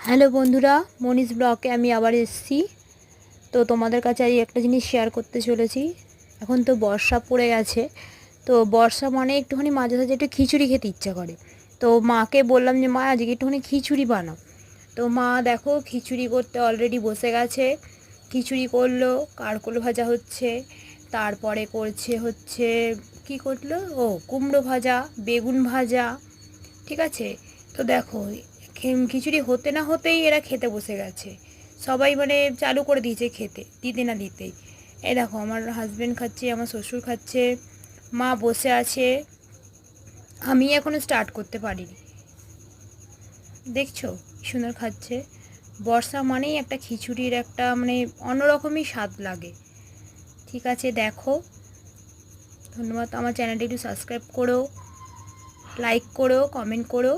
Hello বন্ধুরা, মনীষ ব্লগে আমি আবার এসেছি। তো তোমাদের কাছে আজ একটা জিনিস শেয়ার করতে চলেছি। এখন তো বর্ষা পড়ে গেছে, তো বর্ষা মানে একটুখানি মাঝে সাঝে একটু খিচুড়ি খেতে ইচ্ছা করে। তো মাকে বললাম যে মা আজকে একটুখানি খিচুড়ি বানাও। তো মা দেখো খিচুড়ি করতে অলরেডি বসে গেছে। খিচুড়ি করলো, কারকোল ভাজা হচ্ছে, তারপরে হচ্ছে কি করলো, কুমড়ো ভাজা, বেগুন ভাজা। ঠিক আছে। তো দেখো খিচুড়ি হতে না হতেই এরা খেতে বসে গেছে। সবাই মানে চালু করে দিয়েছে খেতে, দিতে না দিতেই। এই দেখো আমার হাজব্যান্ড খাচ্ছে, আমার শ্বশুর খাচ্ছে, মা বসে আছে। আমি এখনো স্টার্ট করতে পারিনি। দেখছো কি সুন্দর খাচ্ছে। বর্ষা মানেই একটা খিচুড়ির একটা মানে অন্যরকমই স্বাদ লাগে। ঠিক আছে, দেখো। ধন্যবাদ। আমার চ্যানেলটি একটু সাবস্ক্রাইব করো, লাইক করো, কমেন্ট করো।